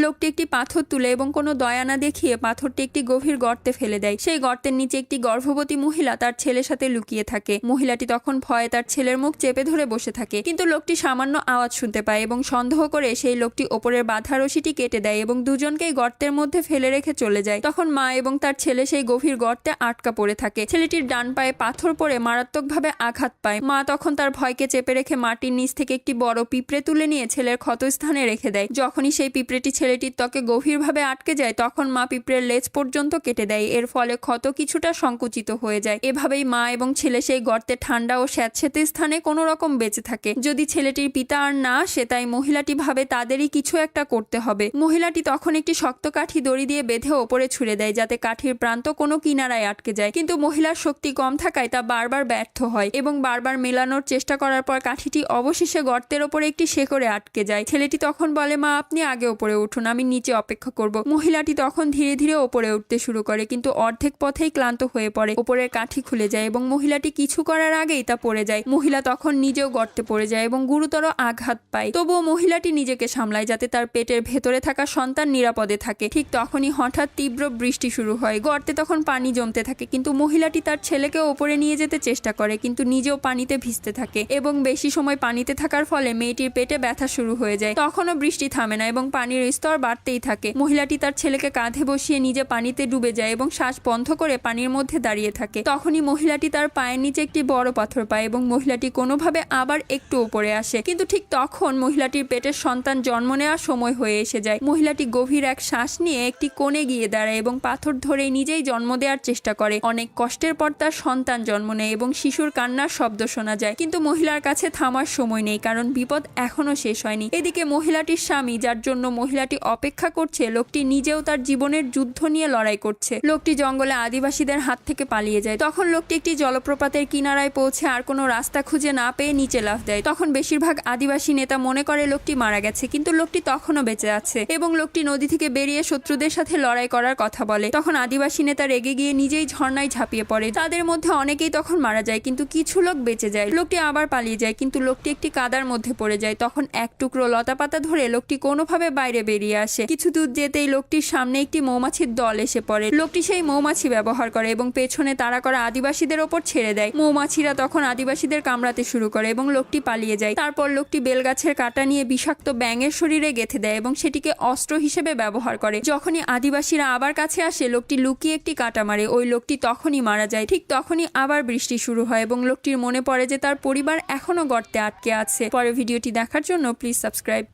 লোকটি একটি পাথর তুলে এবং কোনো দয়া না দেখিয়ে পাথরটি একটি গভীর গর্তে ফেলে দেয়। সেই গর্তের নিচে একটি গর্ভবতী মহিলা তার ছেলের সাথে লুকিয়ে থাকে। মহিলাটি তখন ভয়ে তার ছেলের মুখ চেপে ধরে বসে থাকে, কিন্তু লোকটি সামান্য আওয়াজ শুনতে পায় এবং সন্দেহ করে সেই লোকটি ওপরের বাঁধা রশিটি কেটে দেয় এবং দুজনকেই গর্তের মধ্যে ফেলে রেখে চলে যায়। তখন মা এবং তার ছেলে সেই গভীর গর্তে আটকা পড়ে থাকে। ছেলেটির ডান পায়ে পাথর পড়ে মারাত্মকভাবে আঘাত পায়। মা তখন তার ভয়কে চেপে রেখে মাটির নিচ থেকে একটি বড় পিঁপড়ে তুলে নিয়ে ছেলের ক্ষতস্থানে রেখে দেয়। যখনই সেই পিঁপড়েটি ছেলেটির ত্বকে গভীরভাবে আটকে যায় তখন মা পিঁপড়ের লেজ পর্যন্ত কেটে দেয়। এর ফলে ক্ষত কিছুটা সংকুচিত হয়ে যায়। এভাবেই মা এবং ছেলে সেই গর্তে ঠান্ডা ও স্যাঁতসেঁতে স্থানে কোনো রকম বেঁচে থাকে। যদি ছেলেটির পিতা আর না আসে তাই মহিলাটি ভাবে তাদেরই কিছু একটা করতে হবে। মহিলাটি তখন একটি শক্ত কাঠি দড়ি দিয়ে বেঁধে ওপরে ছুঁড়ে দেয় যাতে কাঠির প্রান্ত কোনো কিনারায় আটকে যায়, কিন্তু মহিলার শক্তি কম থাকায় তা বারবার ব্যর্থ হয় এবং বারবার মেলানোর চেষ্টা করার পর কাঠিটি অবশেষে গর্তের ওপরে একটি শেকড়ে আটকে যায়। ছেলেটি তখন বলে, মা আপনি আগে ওপরে উঠুন, আমি নিচে অপেক্ষা করব। মহিলাটি তখন ধীরে ধীরে ওপরে উঠতে শুরু করে, কিন্তু অর্ধেক পথেই ক্লান্ত হয়ে পড়ে। ওপরের কাঠি খুলে যায় এবং মহিলাটি কিছু করার আগেই তা পড়ে যায়। মহিলা তখন নিজেও গর্তে পড়ে যায় এবং গুরুতর আঘাত পায়। তবুও মহিলাটি নিজেকে সামলায় যাতে তার পেটের ভেতরে থাকা সন্তান নিরাপদে থাকে। ঠিক তখনই হঠাৎ তীব্র বৃষ্টি শুরু হয়। গর্তে তখন পানি জমতে থাকে, কিন্তু মহিলাটি তার ছেলেকে ওপরে নিয়ে যেতে চেষ্টা করে কিন্তু নিজেও পানিতে ভিজতে থাকে এবং বেশি সময় পানিতে থাকার ফলে মেয়েটির পেটে ব্যথা শুরু হয়ে যায়। তখনও বৃষ্টি থামে না এবং পানির স্তর বাড়তেই থাকে। মহিলাটি তার ছেলেকে কাঁধে বসিয়ে নিজে পানিতে ডুবে যায় এবং শ্বাস বন্ধ করে পানির মধ্যে দাঁড়িয়ে থাকে। তখনই মহিলাটি তার পায়ের নিচে একটি বড় পাথর পায় এবং মহিলাটি কোনোভাবে আবার একটু উপরে আসে, কিন্তু ঠিক তখন মহিলাটির পেটের সন্তান জন্ম নেওয়ার সময় হয়ে এসে যায়। মহিলাটি গভীর এক শ্বাস নিয়ে একটি কোণে গিয়ে দাঁড়ায় এবং পাথর ধরে নিজেই জন্ম দেওয়ার চেষ্টা করে। অনেক কষ্টের পর তার সন্তান জন্ম নেয় এবং শিশুর কান্নার শব্দ শোনা যায়, কিন্তু মহিলার কাছে থামার সময় নেই কারণ বিপদ এখনো শেষ হয়নি। এদিকে মহিলাটির স্বামী, যার জন্য মহিলাটি অপেক্ষা করছে, লোকটি নিজেও তার জীবনের যুদ্ধ নিয়ে লড়াই করছে। লোকটি জঙ্গলে আদিবাসীদের হাত থেকে পালিয়ে যায়। তখন লোকটি একটি জলপ্রপাতের কিনারায় পৌঁছে আর কোনো রাস্তা খুঁজে না পেয়ে নিচে লাফ দেয়। তখন বেশিরভাগ আদিবাসী নেতা মনে করে লোকটি মারা গেছে, কিন্তু লোকটি তখনও বেঁচে আছে এবং লোকটি নদী থেকে বেরিয়ে শত্রুদের সাথে লড়াই করার কথা বলে। তখন আদিবাসী নেতা রেগে গিয়ে নিজেই ঝর্ণায় ঝাঁপিয়ে পড়ে। তাদের মধ্যে অনেকেই তখন মারা যায়, কিন্তু কিছু লোক বেঁচে যায়। লোকটি আবার পালিয়ে যায়, কিন্তু লোকটি একটি কাদার মধ্যে পড়ে যায়। তখন এক টুকরো লতাপাতা ধরে লোকটি কোনোভাবে বাইরে বেরিয়ে আসে। কিছু দূর যেতেই লোকটির সামনে একটি মৌমাছির দল এসে পড়ে। লোকটি সেই মৌমাছি ব্যবহার করে এবং পেছনে তাড়া করা আদিবাসীদের ওপর ছেড়ে দেয়। মৌমাছিরা তখন আদিবাসীদের কামড়াতে শুরু করে এবং লোকটি পালিয়ে যায়। তারপর লোকটি বেলগাছের কাঁটা নিয়ে বিষাক্ত ব্যাঙের শরীরে গেঁথে দেয় এবং সেটিকে অস্ত্র হিসেবে ব্যবহার করে। যখনই আদিবাসীরা আবার কাছে আসে লোকটি লুকিয়ে একটি কাঁটা মারে। ওই লোকটি তখনই মারা যায়। ঠিক তখনই আবার বৃষ্টি শুরু হয় এবং লোকটির মনে পড়ে যে তার পরিবার এখনো গর্তে আটকে আছে। পরে ভিডিওটি দেখার জন্য প্লিজ সাবস্ক্রাইব।